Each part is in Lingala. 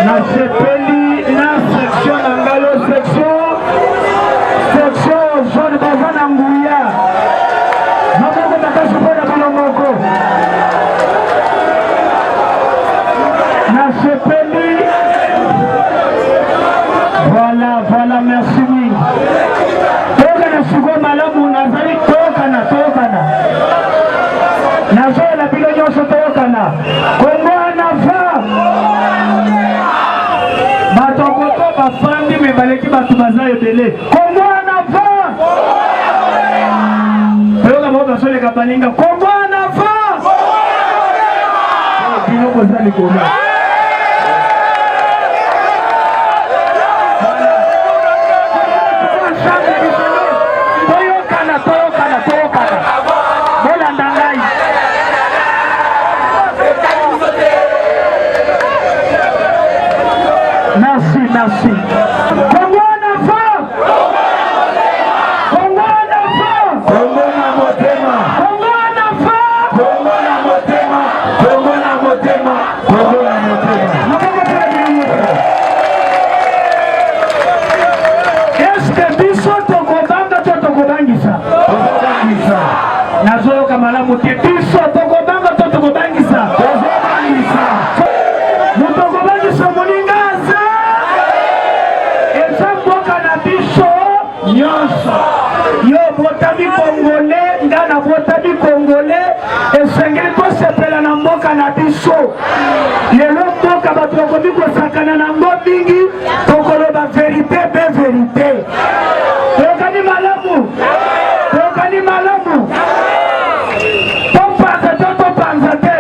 Na sepeli na section Nangalo section zone Bazana Nguya. Maboko makasi pona bilomoko. Na sepeli. Voilà, merci. Toka na sugo malamu nazali toka na. Nazo la bilo nyoso toka na. Kongo anafa. Batoko bafandi mebaleki batu bazayo tele. Kongo anafa. Toka baba sole kabalinga. Kongo anafa. Bino kozali koma. Merci. Kongo anafa. Est-ce biso tokobanga to tokobangisa? Nazoyoka malamu te biso tokobanga to tokobangisa. Mutokobangisa moningaza. Yo botami congolais, ngana botami congolais, et sengeli to sepela na mboka na biso. Lelo mboka bato bakomi kosakana na ngo mingi, tokoloba vérité be vérité. Tokani malamu. Topanza te.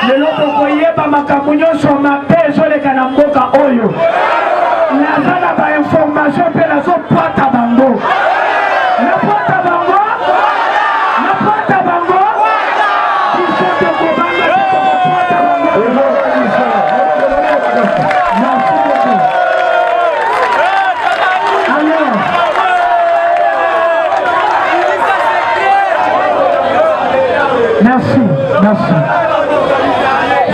Lelo tokoyeba makambo nyonso mabe ezoleka na mboka oyo. Nazana ba information pe nazo pata bango. Na pata bango. Biso te kobanga te pata bango. Merci.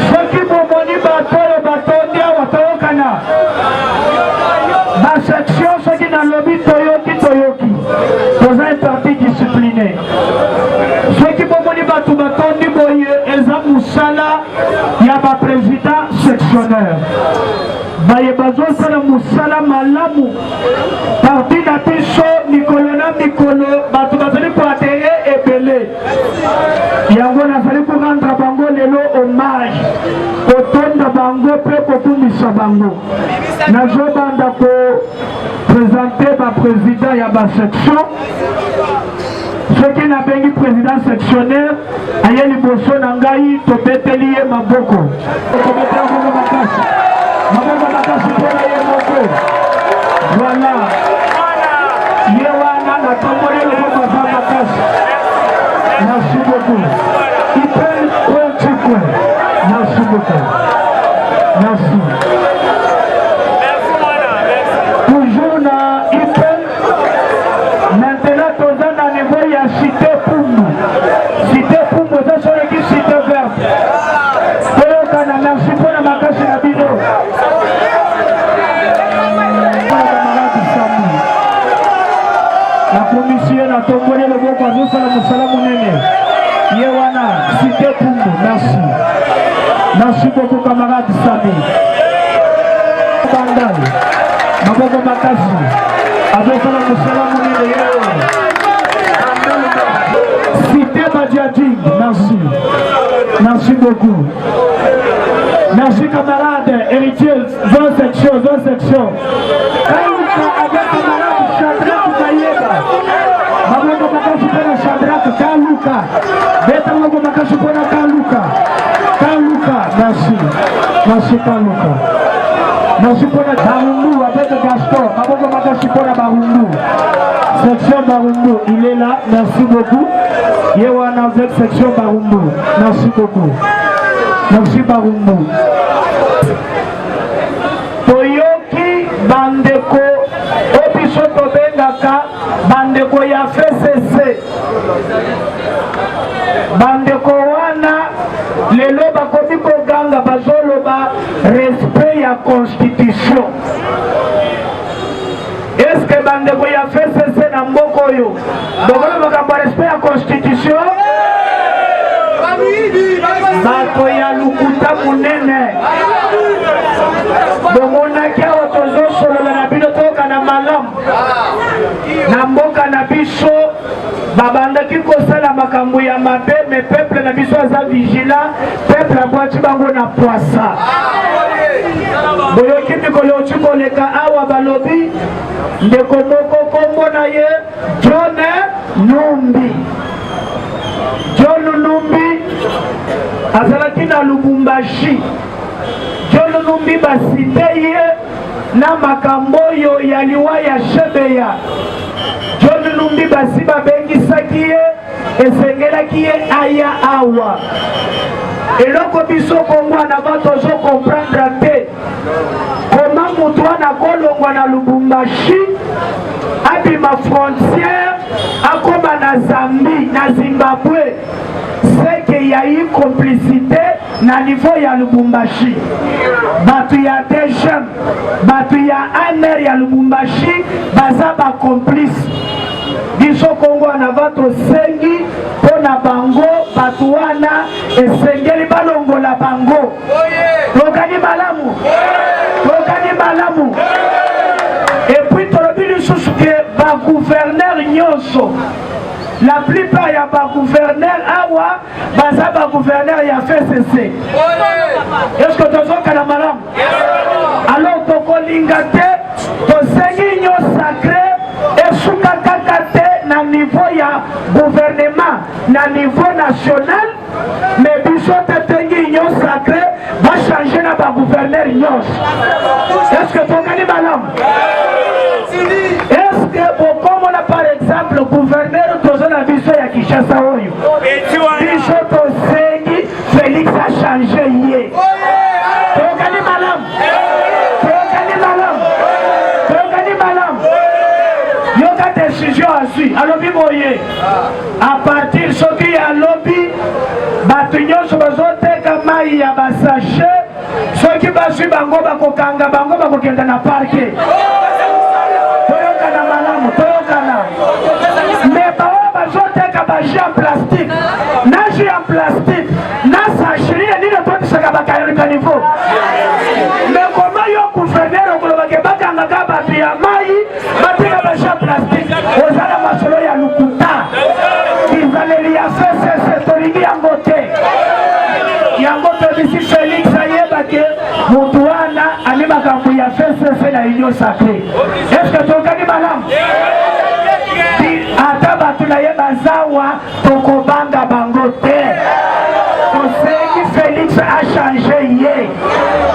Soki bomoni bato ndia watokana. Ma section, ce qui dans le lobby Toyoki, dans un parti discipliné. Ce qui m'a dit Batondi Boye, Elza Moussala, il y a ma président sectionnaire. Bayebazo Sala Moussala Malamu, parti d'Apicho, Nicolona Nicolo, Batubazali pour atterrir et belé. Il y a un fallu pour rendre à Bango Lelo hommage. Automne de Bango, peu pour Bango. Najo Banda pour présenter ma président et ma section. Ce qui n'a pas eu président sectionnaire, Ayeli Bosso Nangaï, Tobeteli et Maboko. Voilà. Yewana, la Tombole, le Boko. Merci beaucoup. Merci beaucoup. Merci. Toujours na Ipel. Maintenant, tous à niveau, il y a Cité Poumou. Cité Poumou, ça sont les Cité Verte. Merci pour la macasse et la bino. La commission a tombé le bon oiseau sur la Moussala Mounene. Yewana, Cité Poumou, merci. Merci beaucoup, camarade Sami. Bandal, Maboko Makasi, avec la Moussala Mounene. Cité Badiadjing, merci. Merci beaucoup. Merci camarade, héritier, 20 sections. Avec camarade Shadrach Bayeba. Maboko Makasi pour la Shadrach Kaluka. Beta Maboko Makasi pour la Kaluka. Merci Kaluka. Merci pour la Barumbu avec Gaston. Maboko Makasi pour la Barumbu. Section Barumbu, il est là, merci beaucoup. Yewana avec section Barumbu. Merci beaucoup. Merci Barumbu. Toyoki Bandeko Opiso Tobengaka Bandeko ya FCC Bandeko wana lelo bakomi koganga bazoloba respect ya constitution. Est-ce que bandeko ya FCC na mboko yo bokola makambo respect ya constitution? Bato ya lukuta munene bomonaki awa tozosolola na bino toyoka na malamu na mboka na biso babandaki kosala makambo ya mabe me peuple na biso aza vigilant, peuple abwaki bango na poisa. Boyoki mikolo oti koleka awa balobi ndeko moko kombo na ye John Numbi. John Numbi azalaki na Lubumbashi. John Numbi basite ye na makambo oyo ya liwa ya Shebeya. John Numbi basi babengisaki ye esengelaki ye aya awa. Eloko biso kongwana bato zo comprendre te koma mutu wana kolongwa na Lubumbashi abima frontière akoma na Zambie na Zimbabwe. C'est qu'il y a eu complicité na niveau ya Lubumbashi. Batu ya des jeunes, batu ya aner ya Lubumbashi baza ba complice. Biso Kongo na bato sengi pona bango batu wana esengeli balongola bango. Tokani malamu. Tokani malamu. Et puis tolobili susuke ba gouverneur nyonso. La plupart ya ba gouverneur awa baza ba gouverneur ya FCC. Est-ce que tozoka na malamu? Alors tokolinga te tosengi nyo sacré esuka kaka te na niveau ya gouvernement na niveau national mais biso tetengi nyo sacré va changer na ba gouverneur nyonso. Est-ce que tokani malamu? Est-ce que bokomona par exemple gouverneur tozona biso ya Kinshasa oyo biso tosengi Félix a changé ye? Tokani malamu? Tokani malamu? Tokani malamu? Yoka décision asui alobi boye à partir soki ya lobi bato nyonso bazoteka mai ya basashe soki basui bango bakokanga bango bakokenda na parke. Toyokana malamu, toyokana. Mais bawa bazoteka baji en plastique na ji en plastique na sachiri ya nini totisaka bakayolika niveau. Mais koma yo gouverneur okolobake bakangaka bato ya mai bateka baji en plastique ozala masolo ya lukuta bizaleli ya FCC tolingi yango te. Yango tobisi Félix ayebake mutu wana ani makambo ya FCC na union sacrée. Est-ce que tokani malamu? Ata batu na ye bazawa tokobanga bango te. Tosengi Félix a changé ye.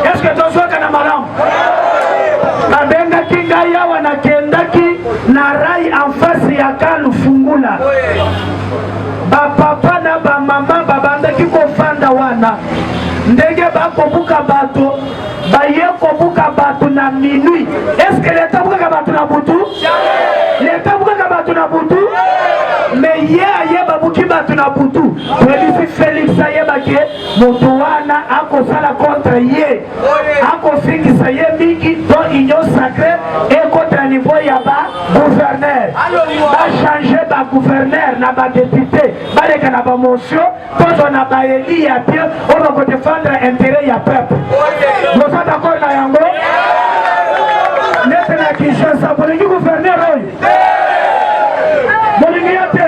Est-ce que tozoka na malamu? Babengaki ngai awa nakendaki na rai en face ya Kalu Fungula. Ba papa na ba mama babandaki kofanda wana. Ndenge bakobuka bato baye kobuka bato na minuit. Est-ce que l'État buka bato na butu? L'État buka bato na butu? Mais ye aye babuki bato na butu. Polisi Félix ayebake moto wana akosala contre ye. Akofingisa ye mingi don union sacrée et contre niveau ya ba gouverneur. Ba changer ba gouverneur na ba député. Ba leka na ba motion, tozo na ba eli ya bien, on va défendre intérêt ya peuple. Vous êtes d'accord na yango? Nete na Kinshasa, bolingi gouverneur oyo. Bolingi yate.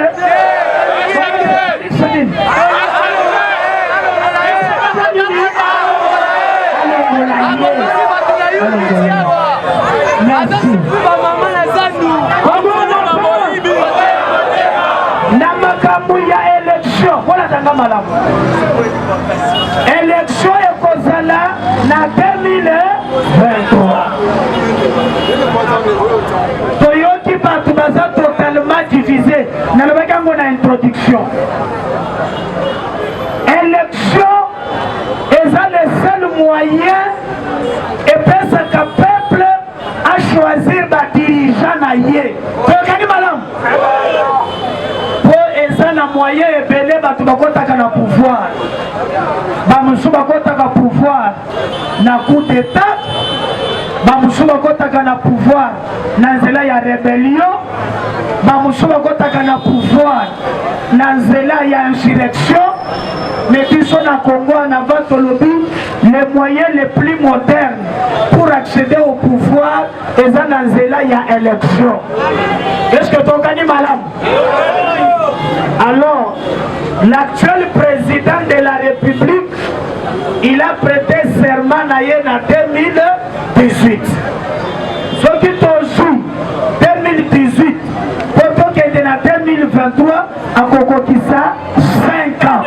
Na makambo ya élection, voilà tanga malamu. Élection ekozala na 2023. Toyoki bato baza totalement divisé. Nalobaki yango na introduction. Élection eza le seul moyen epesaka peuple à choisir ba dirigeant na ye. Toyokani malamu? Na moyen ebele bato bakotaka na pouvoir bamusu bakotaka pouvoir pouvoir na coup d'état, bamusu bakotaka na pouvoir na nzela ya rébellion, bamusu bakotaka na pouvoir na nzela ya insurrection. Mais biso na Congo na votre lobby, les moyens les plus modernes pour accéder au pouvoir et ça na nzela ya élection. Est-ce que tokani malam? Alors, l'actuel président de la République, il a prêté serment en 2018. Ce qui joue 2018, pour qu'il y ait en 2023, à Kokokisa, 5 ans.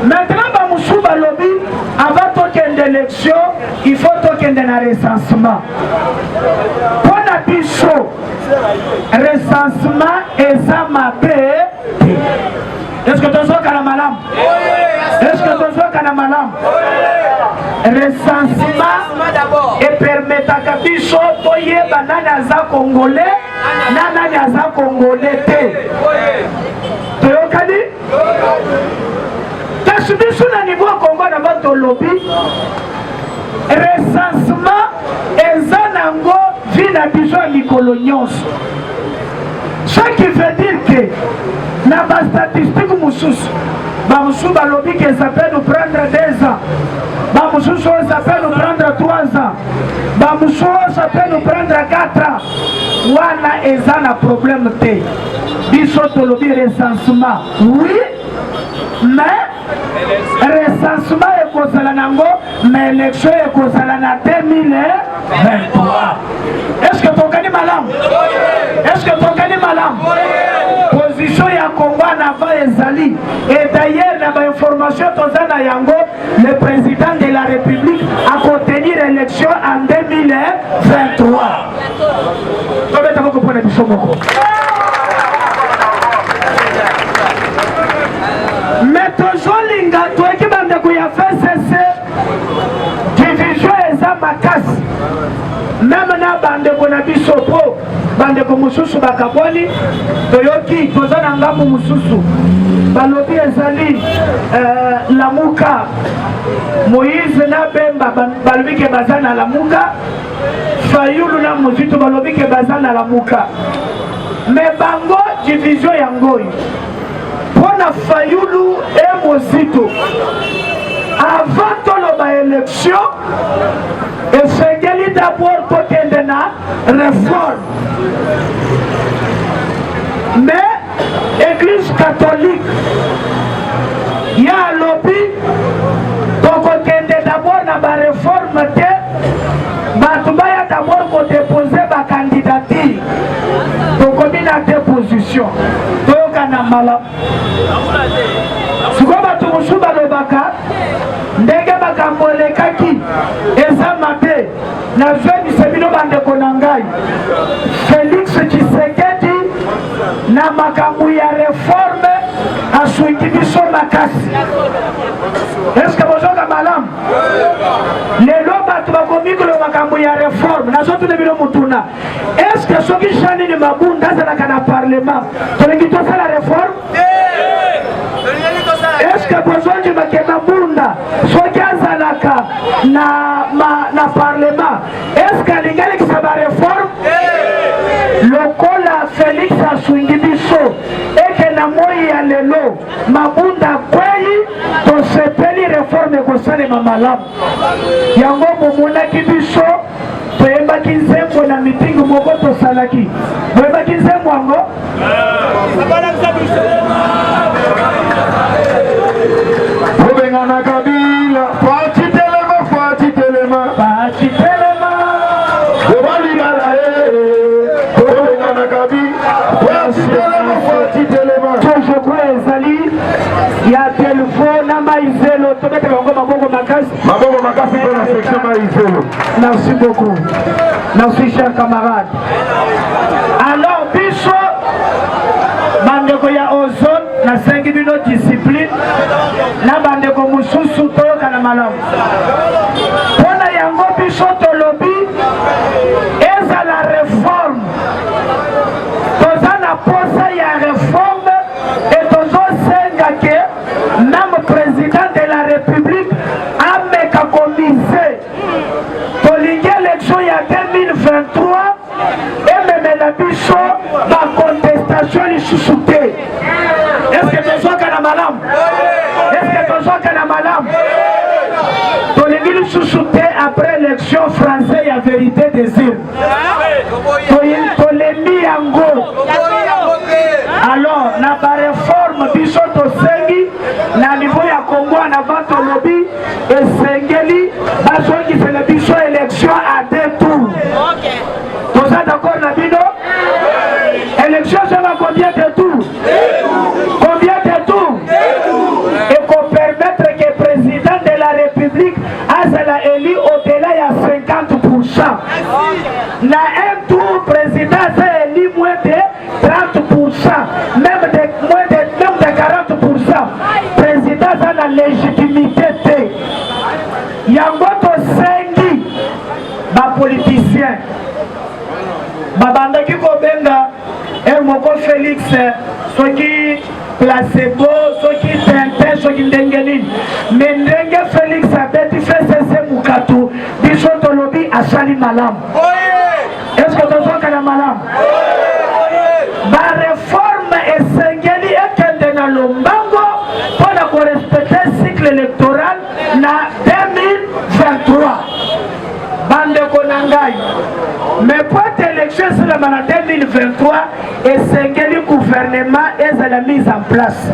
Maintenant, Bamusouba Lobby, avant qu'il y ait une élection, il faut qu'il y ait un recensement. Pour la bichot, recensement et ça m'a payé. Est-ce que tu as un malam? Est-ce que tu as un malam? Recensement et permettre à bichot de y aller congolais, nana congolais. Tu as dit? Biso na niveau Congo na votre lobby, recensement eza nango vi na biso ya mikolo nyonso. Ce qui veut dire que na ba statistique mususu bamusu balobi que ça peut nous prendre 2 ans, bamusu ça peut nous prendre 3 ans, bamusu ça peut nous prendre 4 ans. Wana eza na problème te. Biso to lobby recensement oui, mais recensement est causé nango, mais l'élection est causée en 2023. Est-ce que tu gagnes malam? Est-ce que tu gagnes malam? Position ya Congo avant ezali. Et d'ailleurs, dans l'information tozana yango, le président de la République a contenu l'élection en 2023. Tu vas comprendre biso moko. Mais toujours linga toi qui bande kuya fait cesser division eza makasi. Même na bande kona bisopo bande ko mususu bakaboni toyoki tozana ngambu mususu balobi ezali lamuka Moïse na Bemba balobi ke bazana lamuka Fayulu na Muzito balobi ke bazana lamuka. Mais bango division yangoyi Pona Fayulu et Mozito avant de l'élection et c'est d'abord côté de la réforme. Mais l'église catholique il y a un lobby donc d'abord dans la réforme il d'abord pour déposer ma candidature donc on a deux positions. Malam. Suko batu musuba lobaka ndenge makambo lekaki eza mabe na jeune semino bande konangai Félix Tshisekedi na makambo ya réforme asuiki biso makasi. Est-ce que bozoka malam? Lelo batu bakomi ko makambo ya réforme na sotu le bino mutuna. Est-ce que soki chani ni mabunda za na parlement tolengi to la réforme? Est-ce que besoin de makema bunda soki azalaka na parlement? Est-ce que lingali ki sa réforme? Lokola Félix asuingi biso eke na moi ya lelo mabunda kwei to sepeli réforme kosale mamalamu yango momonaki biso toyembaki nzembo na mitingi moko tosalaki boyembaki nzembo yango obengana kabila fati telema obalibala obengana kabila fati telema je crois ezali ya telefone na maizelo tobete bango maboko makasi pour la section maizelo. Merci beaucoup. Merci chers camarades. Alors biso bandeko ya ozone na 5 minutes discipline na bandeko mususu toyoka na malamu pona yango biso tolobi eza la réforme toza na posa ya réforme et tozosenga ke même président de la République sous-souté après l'élection française à vérité des îles. Tolemi yango. Alors, na ba réforme biso tosengi na niveau ya Congo na bato lobby esengeli bazongisa na biso élection à 2 tours. Vous êtes d'accord na bino? Élection ça va combien de tours? Combien de tours? Et qu'on permettre que le président de la République a élu au-delà de 50%. Na un tour, président a élu moins de 30%, même de 40%. Président a la légitimité. Yango to sengi ba politicien. Babanda ki ko benga moko Félix soki placebo soki tente soki ndengelini mais ndenge Félix abeti fesese mukatu biso tolobi asali malamu. Est-ce que tozoka na malamu? Ba réforme esengeli ekende na lombango mpona korespecte cycle électoral na 2023. Bandeko na ngai mais pour cette élection sur la mandat 2023 et c'est le gouvernement et la mise en place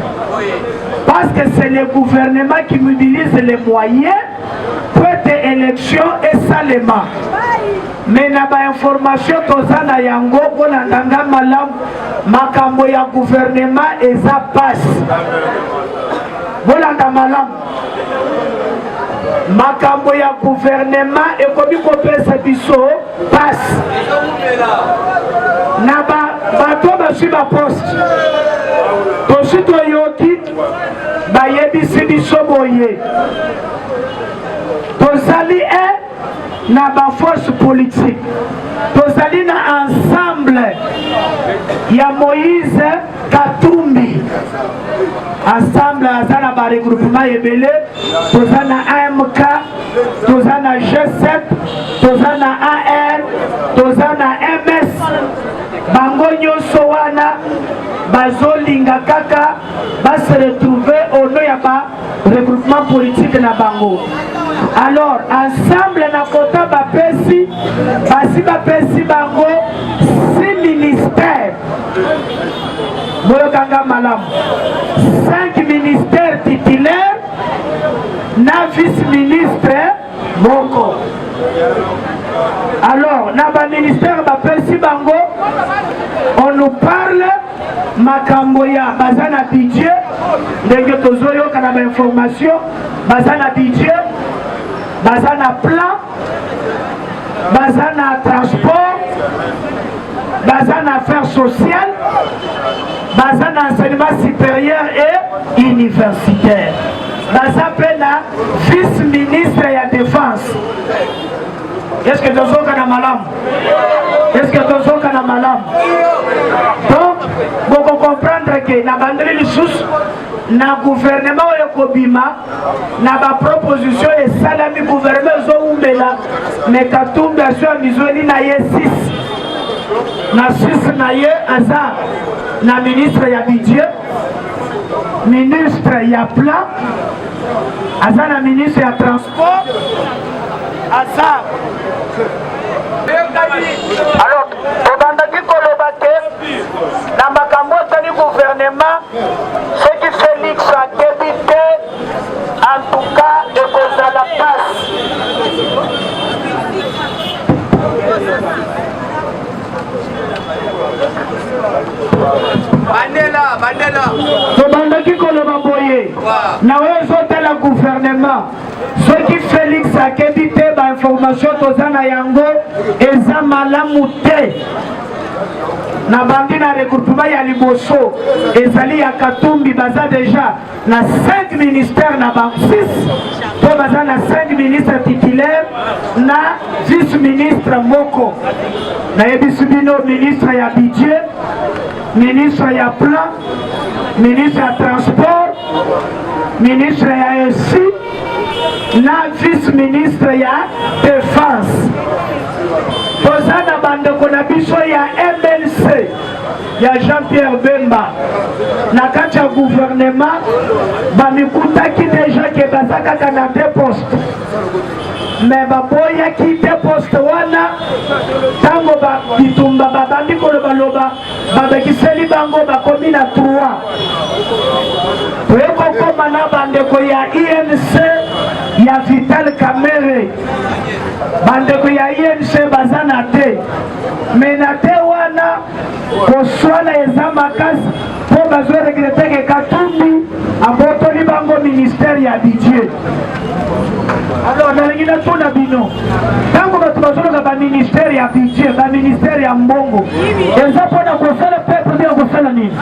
parce que c'est le gouvernement qui mobilise les moyens pour cette élection et salement mais na ba information tozana yango pona ndanga malam makambo ya gouvernement eza passe bolanda malam makambo ya gouvernement ekomi kopesa biso passe na bato bazwi baposte tosi toyoki bayebisi biso boye tozali na baforce politique tozali na ensemble ya Moïse Katumbi ensemble aza na baregroupement ebele toza na AMK toza na G7 toza na AR toza na MS bango nyonso wana bazolinga kaka base retrouver au nom ya ba regroupement politique na bango. Alors ensemble na kota bapesi basi bapesi bango 6 ministères bolokanga malamu 5 ministères titulaires na vice-ministre moko. Alors na ba ministère bapesi bango on nous parle makambo ya bazana budget ndenge tozoyoka na ba information bazana budget bazana plan bazana transport bazana affaires sociales bazana enseignement supérieur et universitaire bazapena vice-ministre ya défense. Est-ce que tozoka na malamu? Est-ce que tozoka na malamu? Donc boko comprendre que na bandeli lisusu na gouvernement oyo kobima na ba proposition esalami gouvernement ezoumela mais Katumbi asio mizweni na ye 6 na 6 na ye aza na ministre ya budget ministre ya plan aza na ministre ya transport aza. Alors tobandaki koloba te na makambo etali gouvernement soki Félix akebi te en tout cas ekozala passe. Bandela tobandaki koloba boye na oyo ezotala gouvernement soki Félix akebi te bainformation toza na yango eza malamu te. Na bandi na regroupement ya liboso ezali ya Katumbi baza déjà na 5 ministères na bango 6 to baza na 5 ministres titulaires na vice-ministre moko na yebisi bino ministre ya budget ministre ya plan ministre ya transport ministre ya ESI na vice-ministre ya défense. Toza na bandeko na biso ya MLC ya Jean-Pierre Bemba na kati ya gouvernement bamikutaki deja ke baza kaka na 2 postes mais baboya kite poste wana tango bitumba babandi koloba loba babekiseli bango bakomi na 3 toyekokoma na bandeko ya INC ya Vital Kamerhe bandeko ya INC baza na te me na te wana koswala eza makasi po bazwa regreteke Katumbi abotoli bango ministère ya budget. Alors nalingi natuna bino tango bato bazoloka baministère ya budget baministère ya mbongo eza mpona kosala pepe nde ya kosala nini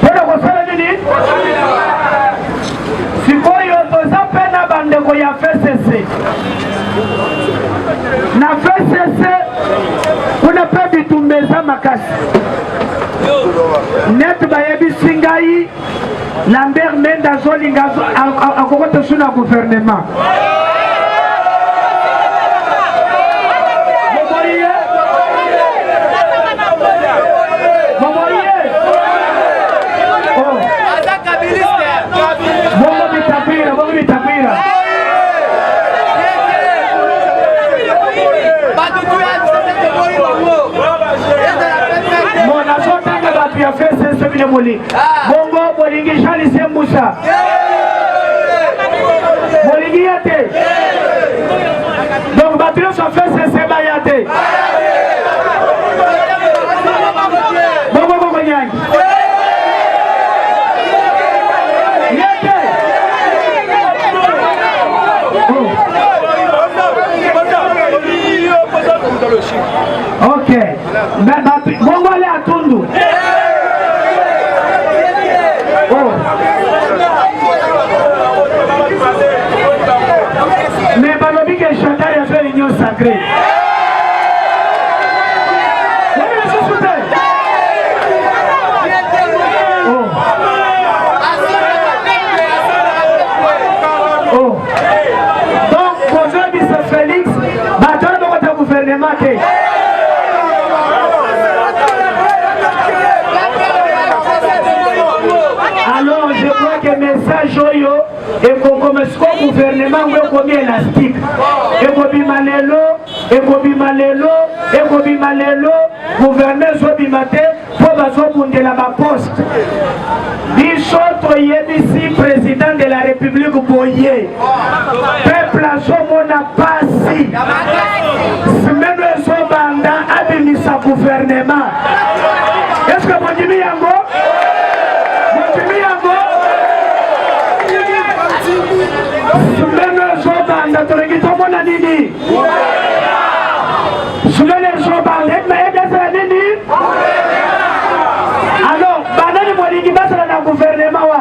mpona kosala nini sikoyo toza mpe na bandeko ya FCC na FCC kuna mpe bitumba eza makasi net bayebisi ngai Lambert Mende azolinga akokota suna gouvernement ya fese sebile moli bongo bolingi jali sembusa bolingi yate donc batilo sa fese seba yate bongo bongo nyanyi yate ok bongo ale atundu mais balobi que chantal a fait l'union sacrée. Oh. Donc, bonjour, M. Félix, bâton de votre gouvernement. Alors, je crois que le message est comme ce gouvernement est comme élastique. Et comme malelo, gouverneur Zobimate, pour bazobunde la poste. Bichot Yebisi, président de la République Boye. Peuple a somona passi. Semaine Zobanda abimisa gouvernement. Est-ce que vous dites yango? Sumene Zobanda torengi tomona nini? Sumene Zobanda edesa nini? Alors, banani molingi basala na gouvernement wa.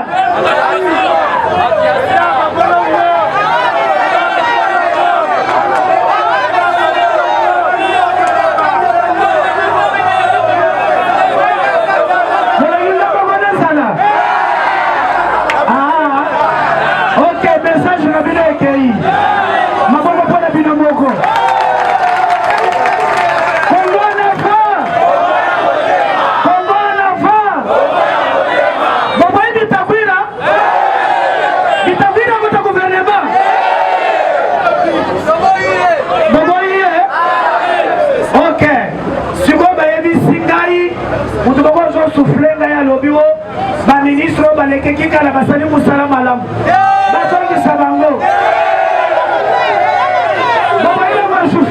Ministre baleke kika la basali musala malamu basongi sabango baba ile mashu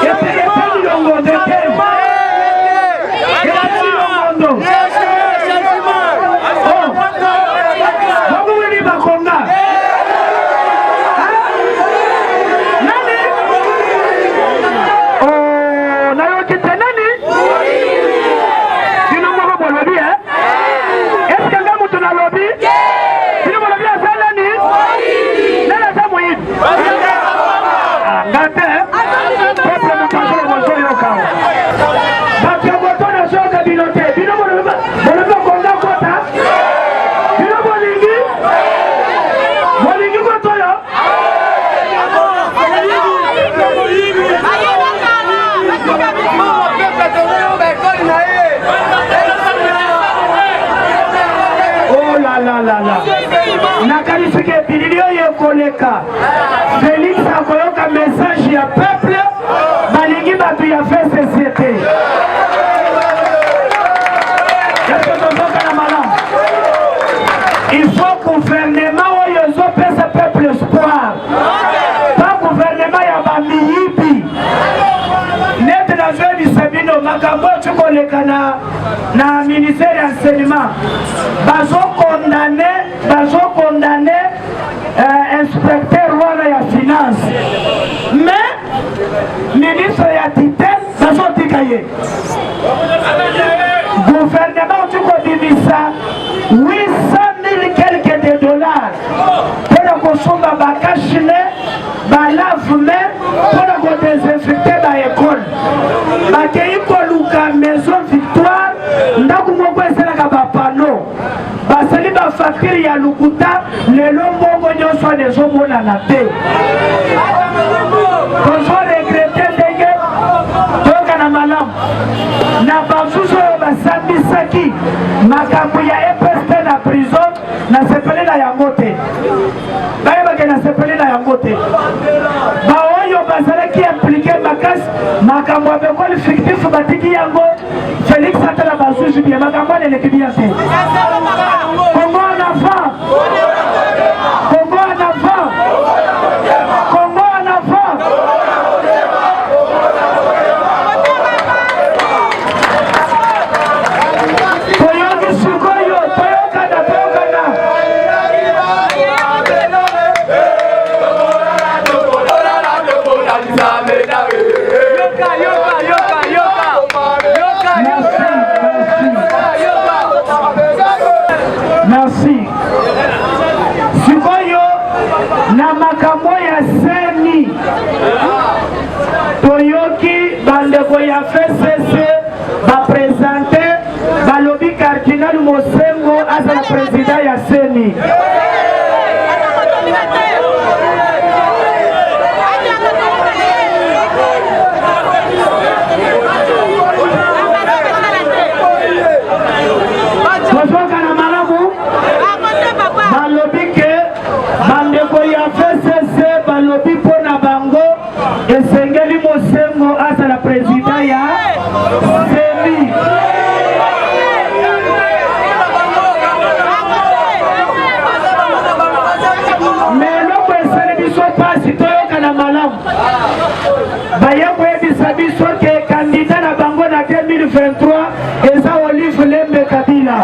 yete longo de tema longo oh baba wini bakonga nani oh nayo kitenani nakanisi ke bilili oyo ekoleka Félix akoyoka message ya peuple balingi bato ya fait société. Il faut gouvernement oyo ezopesa peuple espoir, pas gouvernement ya bamiyibi. Nete na zwe bisabino makambo tukoleka na ministère ya enseignement bazo condamné inspecteur wana ya finance, mais ministre ya titel bazo tikaye gouvernement tukodimisa 800 000 quelques de dollars pour la kosomba bakashine balavme pour la kodesinfecter ba école bakei koluka maison victoire ndako moko esalaka bapano basali bafacture ya lukuta lelo mbongo nyonso nezomonana te tozo regrete ndenge toyoka na malamu na basusu oyo basambisaki makambo ya EPSP na prison na sepele na yango te bayebake na sepele na yango te baoyo bazalaki implike makasi makambo ya bekoli fictif batiki yango Félix atala basusu bie makambo aneleki bia te Congo en avant Congo en avant Congo en avant toyoki sikoyo toyokana merci sikoyo na makambo ya seni toyoki bandeko ya FCC baprezante balobi Cardinal Mosengo azala président ya seni balobi pona bango esengeli Mosengo azala président ya seni meloko esali biso pasi toyoka na malamu baye koyebisa biso ke kandida na bango na 2023 eza Olive Lembe Kabila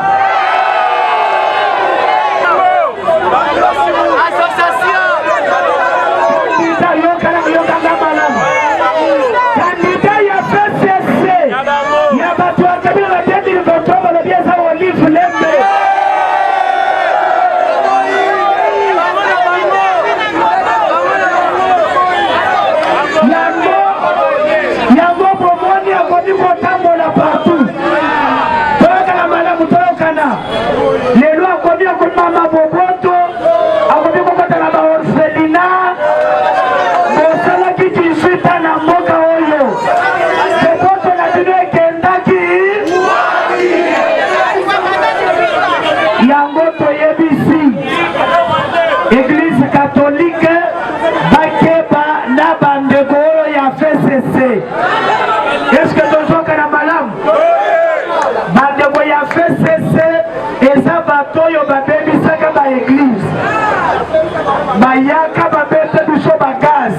Est-ce que tu as un malam? Bandeko ya FCC eza bato yo babebisaka ba église bayaka babete biso ba gaz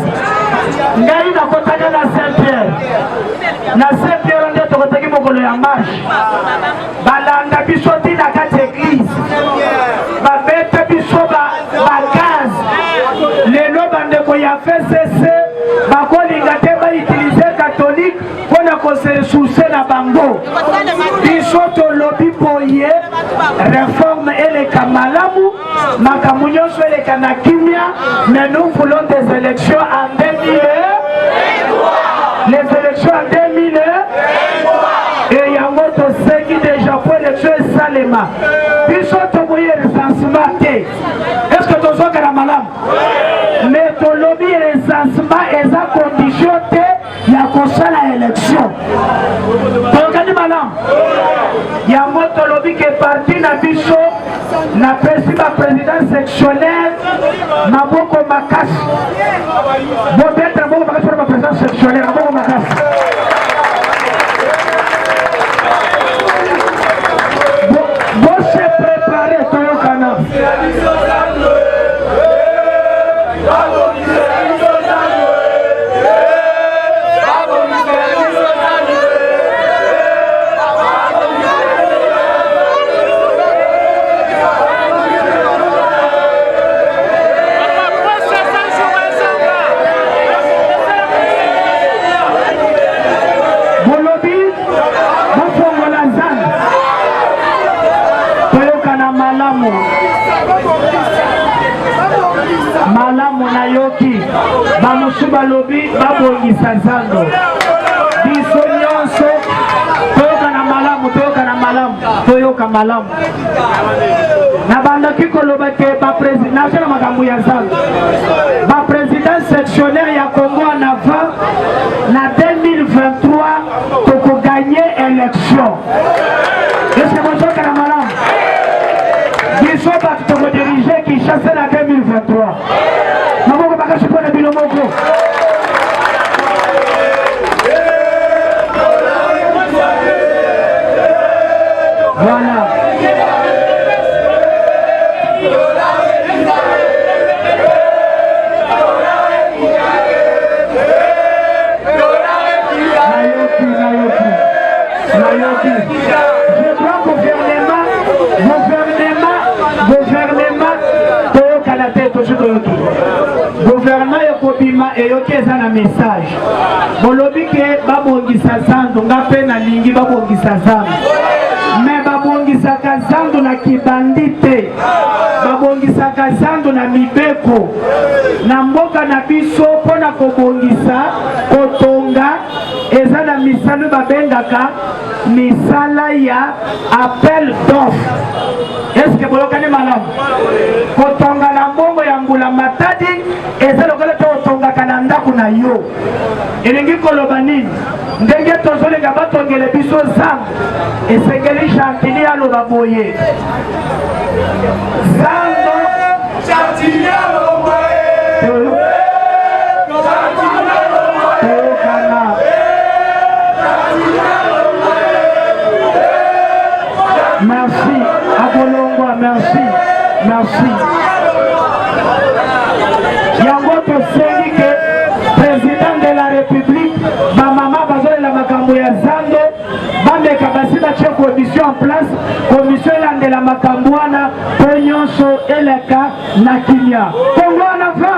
ngai nakotaka na Saint-Pierre nde tokotaki mokolo ya marche balanda biso tina kati église babete biso ba gaz lelo bandeko ya FCC bakolinga te bautilize catholique mpona koseresource na bango biso tolobi boye réforme eleka malamu makambo nyonso eleka na kimia mais nous voulons des élections en 2023 les élections en 2023 et yango tosengi déjà po élection esalema biso toboye recensement te est-ce que tozokana malamu mais tolobi recensement eza condition te ya kosala élection tokani malamu yango tolobi balobi ke parti na biso na pesi ba président sectionnaire maboko makasi bobetra maboko makasi pour ba président sectionnaire maboko makasi bo se préparer toyokana malamu na yoki bamusu balobi babongisa nzando biso nyonso toyoka na malamu toyoka malamu na bandaki koloba ke nasala makambo ya nzando baprésident sectionnaire ya Congo en avant na 2023 tokoganye élection eske bozoka na malamu biso bato tokodirige Kinshasa na 2023 maboko bakasi mpona bino moko voilà je crois gouvernement toyoka na te tosi toyoki gouvernement ekobima eyoki eza na message bolobi ke babongisa zando nga mpe nalingi babongisa zando me babongisaka zando na kibandi te babongisaka zando na mibeko na mboka na biso mpona kobongisa kotonga eza na misala babengaka misala ya appel d'offre. Eske bolokani malamu kotonga na mbongo ya mbula matadi eza lokola totongaka na ndako na yo elingi koloba nini ndenge tozolenga batongele biso zando esengeli Chantilly aloba boye zando Chantilly aloba boye merci Abolongwa, merci yango tosengi ke président de la république bamama bazolela makambo ya zando bameka basi batie commission en place commission elandela makambo wana po nyonso eleka na kimia Kongo na va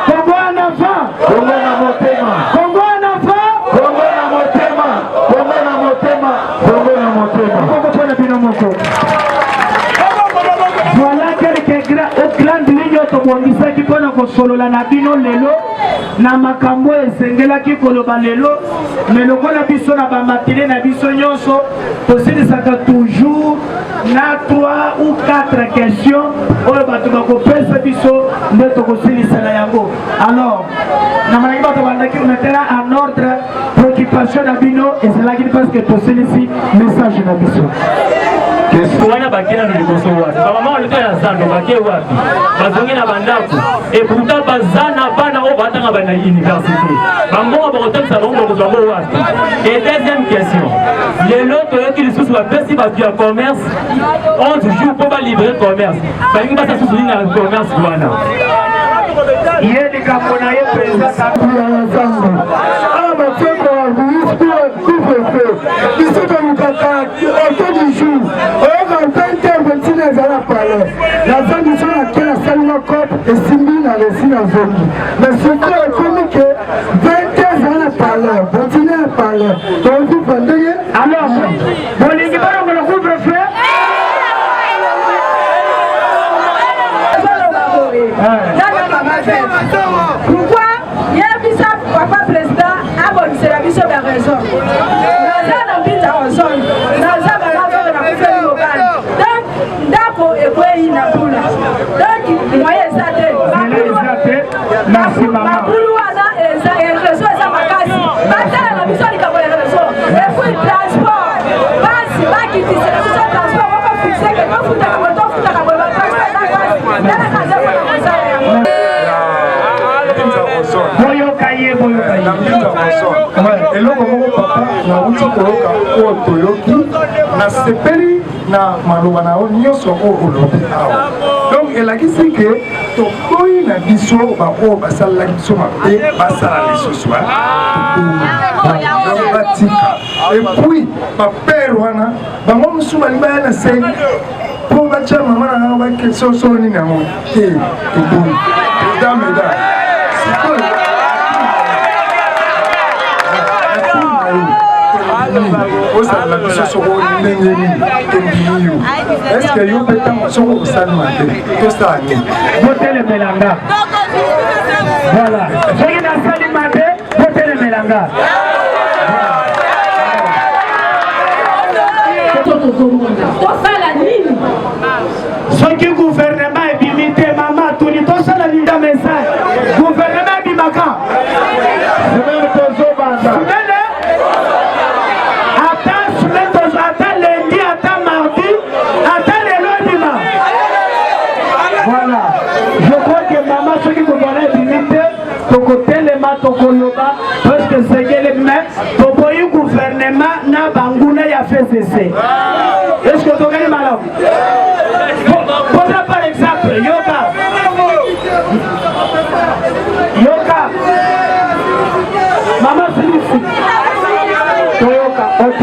Kongo na va Kongo na motema Kongo na va Kongo na motema Kongo na motema Kongo na motema Kongo pona bino moko. Voilà quelques grandes lignes tobongisaki mpona kosolola na bino lelo na makambo esengelaki koloba lelo me lokola biso na bamatele na biso nyonso tosilisaka toujours na 3 ou 4 questions oyo bato bakopesa biso nde tokosilisa na yango. Alors namalaki bato bandaki metela en ordre préoccupation na bino ezalaki parce que tosilisi message na biso wana bakena liboso wapi bamama walito ya zando bake wapi bazongi na bandako et pourtant bazana bana oyo batanga bana université bambongo bakotokisa bango bakozwango wapi. Et deuxième question lelo toyoki lisusu bapesi bato ya commerce 11 jours mpo balivre commerce balingi basa susu nini na commerce wana ye likambo na ye mpenza zango awa bafeko biso tolukaka auto du jour oyoka mpente ventina ezala pale naza biso nake nasalinga cope esimbi na lesi na zongi mais surtout ekomi ke 20 ezala na pale ventina ya pale toovivre ndenge alors bolingi balongola couvre-feu pourquoi il y a vu ça papa président a bonné la mission de raison naza na mbinza ozoni naza balava na kufeli lokal donc ndako ekwei na bula donc moyen eza te mabulu wana eza réseau eza makasi batala na biso likambo ya réseau epuis transport basi bakiti papa nauti koyoka oyo toyoki nasepeli na maloba na yo nyonso oyo olobi awa donc elakisi ke tokoyi na biso baoyo basalelaki biso mabe basala lisusu batika epuis bapere wana bango mosusu balingi baya na se mpo batya mama na nano bakesosolo nini yango te eboni président meda sikoyo osalela biso soko ndenge nini tondimi yo eske yo mpe ntango soko osalima te tosala nini botelemelanga voilà soki nasali mabe botelemelanga tosala nini soki gouvernement ebimi te mama tuni tosala nini na message gouvernement ebimaka semaine tozobanda ata lundi ata mardi ata lelo ebima voilà je crois que mama soki gouvernement ebimi te tokotelema tokoloba parce que segele me toboyi gouvernement na banguna ya FCC. Est-ce que tu as mal? Pose par exemple, Yoka. Maman, c'est ici. Toyoka, ok.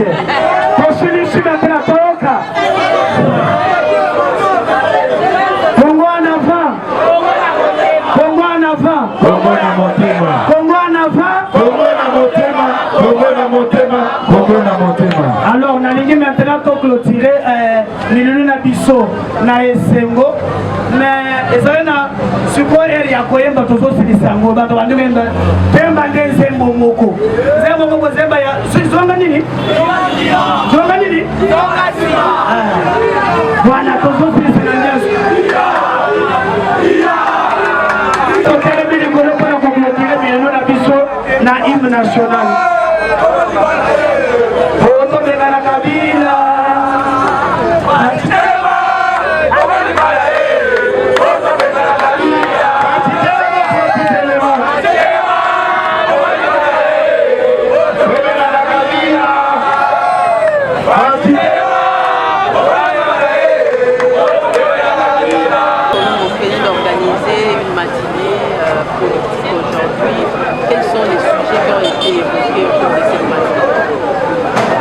Poursuis ici maintenant, Toyoka. Congo en avant. Congo en avant. Congo en avant. Congo en avant. Congo en motema. Congo en motema. Congo en motema. Alors, on a maintenant clôturer milulu na biso na esengo mais ezali na sikoyo eri ya koyemba tozosilisa yango bato bandimenda pemba nde nzembo moko zemba ya zonga nini bwana tozosilisa na nyeso totelemi likolo mpona koclôturer milulu na biso na hymne national otomekana kabila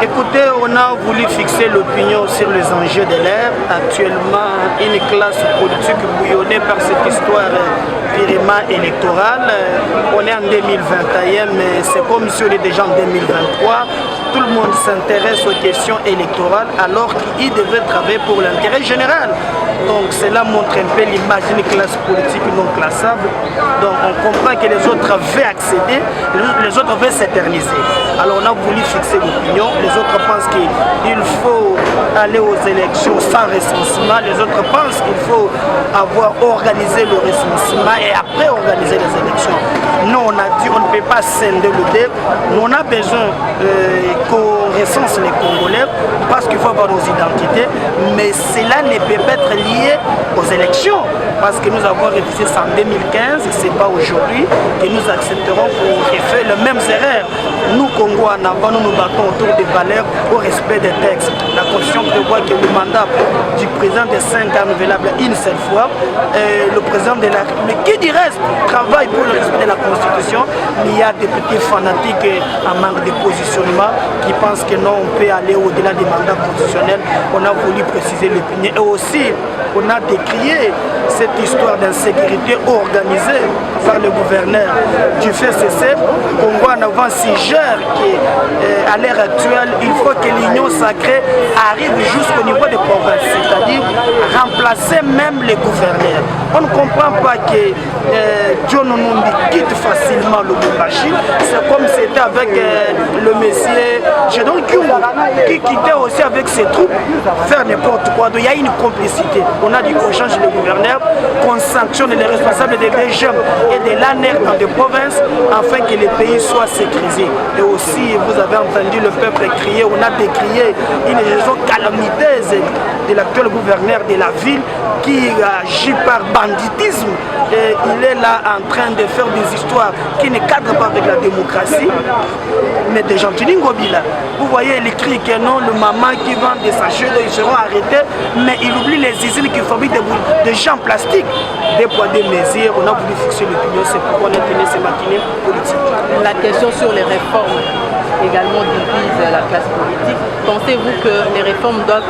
Écoutez, on a voulu fixer l'opinion sur les enjeux de l'ère. Actuellement, une classe politique bouillonnée par cette histoire purement électorale. On est en 2021, mais c'est comme si on est déjà en 2023. Tout le monde s'intéresse aux questions électorales alors qu'il devrait travailler pour l'intérêt général. Donc cela montre un peu l'image d'une classe politique non classable. Donc on comprend que les autres veulent accéder, les autres veulent s'éterniser. Alors on a voulu fixer l'opinion. Les autres pensent qu'il faut aller aux élections sans recensement. Les autres pensent qu'il faut avoir organisé le recensement et après organiser les élections. Nous on a dit on ne peut pas scinder le dé. Nous on a besoin qu'on recense les Congolais parce qu'il faut avoir nos identités. Mais cela ne peut pas être lié aux élections. Parce que nous avons révisé ça en 2015, ce n'est pas aujourd'hui que nous accepterons pour refaire les mêmes erreurs. Nous, Congo, en avant, nous nous battons autour des valeurs au respect des textes. La Constitution prévoit que le mandat du président de 5 ans renouvelable une seule fois. Le président de la République, qui du reste, travaille pour le respect de la Constitution. Mais il y a des petits fanatiques en manque de positionnement qui pensent que non, on peut aller au-delà des mandats constitutionnels. On a voulu préciser l'opinion. Et aussi, on a décrié cette histoire d'insécurité organisée par le gouverneur du FCC. Congo en avant suggère qu'à l'heure actuelle, il faut que l'union sacrée arrive jusqu'au niveau des provinces, c'est-à-dire remplacer même les gouverneurs. On ne comprend pas que John Numbi quitte facilement le Lubumbashi. C'est comme c'était avec le monsieur, je Donc qui quittait aussi avec ses troupes faire n'importe quoi. Donc il y a une complicité. On a dit qu'on change le gouverneur, qu'on sanctionne les responsables des régions et de l'ANER dans des provinces afin que les pays soient sécurisés. Et aussi, vous avez entendu le peuple crier, on a décrié une gestion calamiteuse de l'actuel gouverneur de la ville qui agit par banditisme. Et il est là en train de faire des histoires qui ne cadrent pas avec la démocratie. Mais des gens, vous voyez les cris que non, le maman qui vend des sachets, ils seront arrêtés, mais il oublie les usines qui fabriquent des gens en plastique. Des poids, des mesures, on a voulu fixer l'opinion, c'est pourquoi on a tenu ces matinées politiques. La question sur les réformes également divise la classe politique. Pensez-vous que les réformes doivent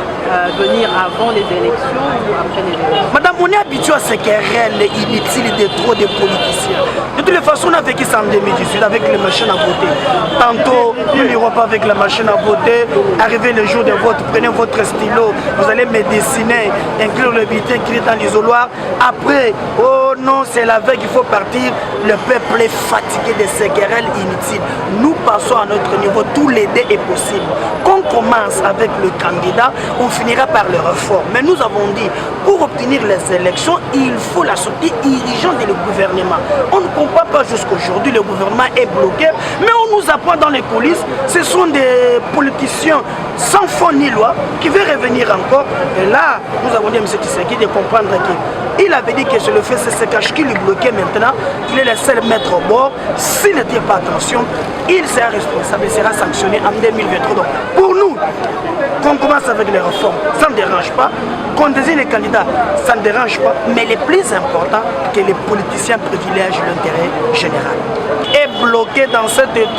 venir avant les élections ou après les élections? Madame, on est habitué à ces querelles inutiles de trop de politiciens. De toutes les façons, on a vécu ça en 2018 avec les machines à voter. Tantôt, nous n'irons pas avec la machine à voter. Arrivé le jour de vote, prenez votre stylo, vous allez me dessiner, inclure le bulletin écrit dans l'isoloir. Après, oh non, c'est la veille qu'il faut partir. Le peuple est fatigué de ces querelles inutiles. Nous passons à notre niveau, tout l'aider est possible. Qu'on commence avec le candidat, on finira par les réformes. Mais nous avons dit, pour obtenir les élections, il faut la sortie dirigeante du gouvernement. On ne comprend pas jusqu'aujourd'hui, le gouvernement est bloqué, mais on nous apprend dans les coulisses, ce sont des politiciens sans fond ni loi qui veulent revenir encore. Et là, nous avons dit à M. Tshisekedi de comprendre qu'il avait dit que c'est le fait CCH qui lui bloquait maintenant, il est le seul maître au bord. S'il ne tient pas attention, il sera responsable, il sera sanctionné en 2023. Donc, pour nous, qu'on commence avec les réformes, ça ne dérange pas. Qu'on désigne les candidats, ça ne dérange pas. Mais le plus important, que les politiciens privilègent l'intérêt général. Est bloqué dans cet état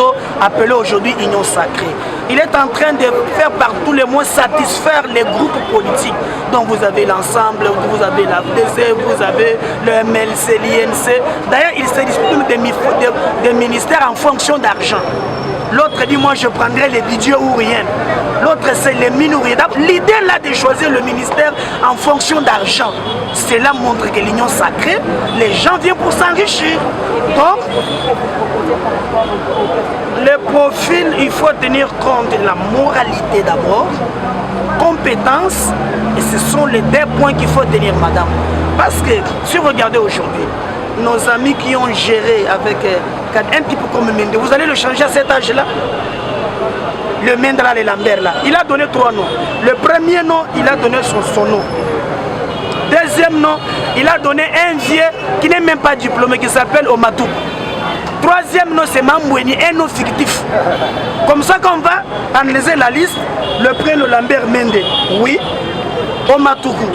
appelé aujourd'hui Union Sacrée. Il est en train de faire par tous les moyens satisfaire les groupes politiques. Donc vous avez l'ensemble, vous avez la FDC, vous avez le MLC, l'INC. D'ailleurs, il se dispute des ministères en fonction d'argent. L'autre dit, moi je prendrai les budgets ou rien. L'autre c'est les mines ou rien. L'idée là de choisir le ministère en fonction d'argent, cela montre que l'union sacrée, les gens viennent pour s'enrichir. Donc, le profil, il faut tenir compte de la moralité d'abord, compétence, et ce sont les deux points qu'il faut tenir, madame. Parce que si vous regardez aujourd'hui, nos amis qui ont géré avec un petit peu comme Mende, vous allez le changer à cet âge-là. Le Mende là, le Lambert là, il a donné 3 noms. Le premier nom, il a donné son nom. Deuxième nom, il a donné un vieux qui n'est même pas diplômé, qui s'appelle Omatou. Troisième nom, c'est Mamboueni, un nom fictif. Comme ça qu'on va analyser la liste, le prénom Lambert Mende, oui. Omatougou,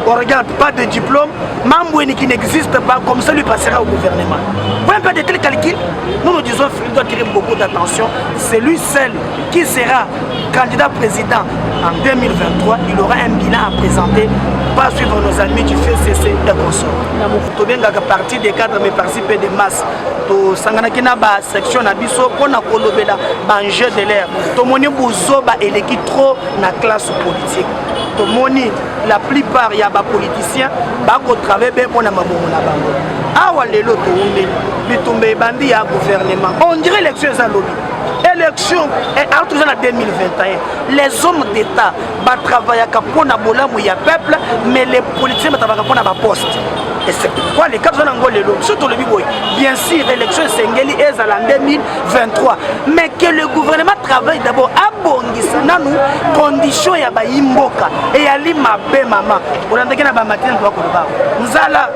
on regarde pas de diplôme, Mamboueni qui n'existe pas, comme ça lui passera au gouvernement. Pour un peu de tel calcul, nous disons qu'il doit tirer beaucoup d'attention. C'est lui seul qui sera candidat président en 2023. Il aura un bilan à présenter, pas suivre nos amis du FCC et consorts. Tout bien qu'à partir des cadres, mais participer des masses. To sanganakina ba section na biso pona kolobela ba enjeu de l'air. To moni bozoba eleki trop na classe politique. To moni la plupart ya ba politiciens ba ko travailler pona mabongo na bango. Awa lelo to umbe bitumbe bandi ya gouvernement. On dirait élection za lobby. Élection et en 2021, les hommes d'État va travailler pour la peuple, mais les politiciens vont travailler pour la poste. Et c'est pourquoi les 4 ans surtout le Biboy, bien sûr, l'élection Sengeli est en 2023, mais que le gouvernement travaille d'abord à Bongisa, nous conditions ya ba imboka et ya lima be mama. On a dit que na ba matin doit koloba. Nzala,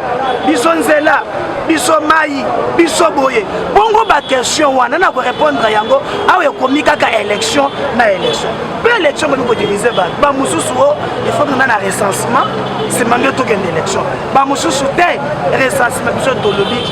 bisonzela, bisomai, bisoboye. Bongo ba question wana na ko répondre yango. Ah oui, kaka élection na élection. Pour l'élection, nous pouvons diviser. Bah mususuo, il faut que nous ayons un recensement. C'est maintenant tout une élection. Bah mususu te recensement sur Tolobi.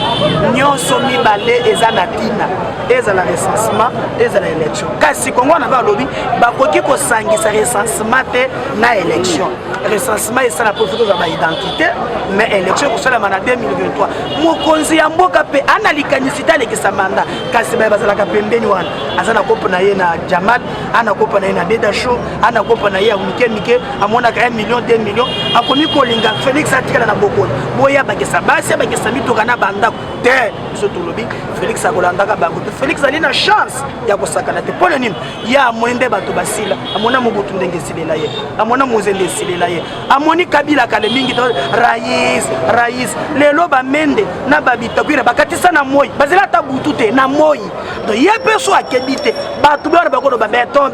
Nyon somi balé et zanatina. Et za la recensement et za la élection. Car si Congo n'a pas lobby, bah quoi qu'il s'angi sa recensement te na élection. Recensement et ça la profite de ma identité, mais élection pour ça la mandat 2023. Mokonzi yamboka pe analikanisita le kisamanda. Car c'est ba za la kapembeni wana. Azana kopa na ye na Jamal, ana kopa na ye na Deda Show, ana kopa na ye ya Mike Mike, amona ka 1 million 2 millions, akomi kolinga Félix atikala na Bokoni. Boya ya bakesa basi bakesa mituka na banda te biso tolobi Félix akolandaka bango te Félix ali na chance ya kosakana te pona nini ya amoni nde bato basila amona mobutu ndenge esilela ye amona mozende esilela ye amoni Kabila kale mingi to rais lelo bamende na babitakwira bakatisa na moi bazela ta butu te na moi donc ye peso akebi te bato bana bakono ba béton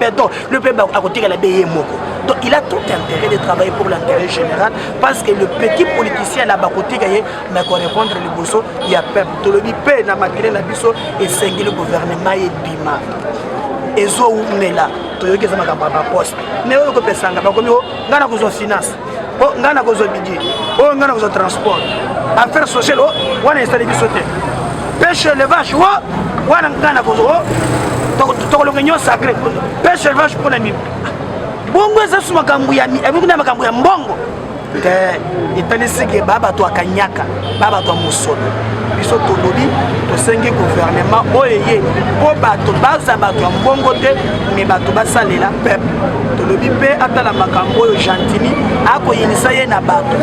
le peuple akotika la beye moko. Donc il a tout intérêt de travailler pour l'intérêt général parce que le petit politicien là-bas côté gagne mais correspondre le bosso il y a peuple tout le bipé na makile na biso et singulier le gouvernement et bima ezo umela to yoke za makamba ba poste ne yo ko pesanga ba komi ngana ko zo finance o ngana ko zo budget o ngana ko zo transport affaires sociales o wana installer biso te pêche élevage o wana ngana ko zo to ko nyo sacré pêche élevage pour nami bongo eza suma makambo ya abikuna makambo ya mbongo te itanisike baba to akanyaka baba to musodo biso tolobi to sengi gouvernement oyeye po bato baza bato ya mbongo te me bato basalela peuple tolobi pe atala makambo oyo Gentini akoyinisa ye na bato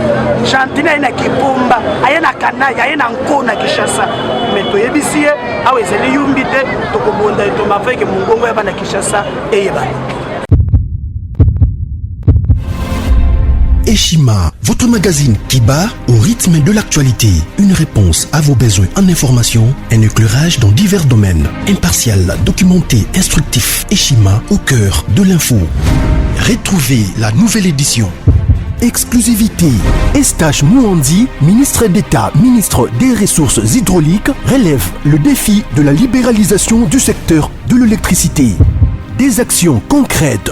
Gentini ayena kipumba ayena kanai ayena nkona Kishasa me toyebisi ye awo ezali yumbi te tokobonda to mafeke mungongo ya bana Kishasa eyebana. Eshima, votre magazine qui bat au rythme de l'actualité. Une réponse à vos besoins en information, un éclairage dans divers domaines. Impartial, documenté, instructif. Eshima au cœur de l'info. Retrouvez la nouvelle édition. Exclusivité. Estache Mouandi, ministre d'État, ministre des Ressources hydrauliques, relève le défi de la libéralisation du secteur de l'électricité. Des actions concrètes.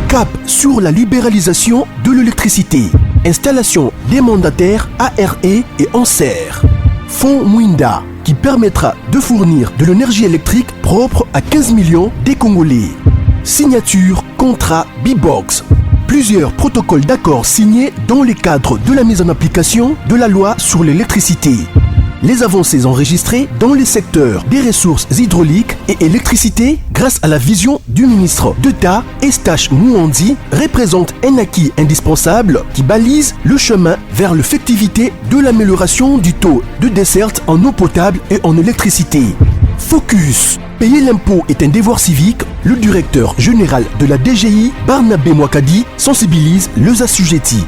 Cap sur la libéralisation de l'électricité. Installation des mandataires ARE et ANSER. Fonds Mwinda qui permettra de fournir de l'énergie électrique propre à 15 millions des Congolais. Signature contrat B-Box. Plusieurs protocoles d'accord signés dans le cadre de la mise en application de la loi sur l'électricité. Les avancées enregistrées dans les secteurs des ressources hydrauliques et électricité grâce à la vision du ministre d'État Estache Mouandi représentent un acquis indispensable qui balise le chemin vers l'effectivité de l'amélioration du taux de desserte en eau potable et en électricité. Focus. Payer l'impôt est un devoir civique. Le directeur général de la DGI, Barnabé Mwakadi, sensibilise les assujettis.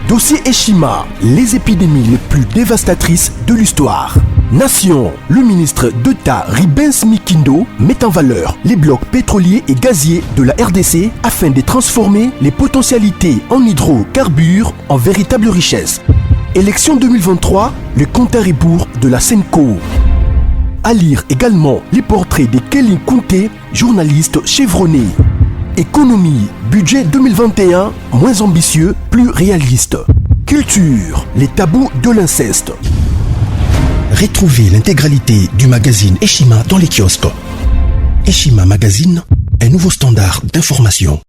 Dossier Eshima, les épidémies les plus dévastatrices de l'histoire. Nation, le ministre d'État Ribens Mikindo met en valeur les blocs pétroliers et gaziers de la RDC afin de transformer les potentialités en hydrocarbures en véritable richesse. Élection 2023, le compte à rebours de la Senco. À lire également les portraits de Kelly Kunte, journaliste chevronné. Économie, budget 2021, moins ambitieux, plus réaliste. Culture, les tabous de l'inceste. Retrouvez l'intégralité du magazine Eshima dans les kiosques. Eshima Magazine, un nouveau standard d'information.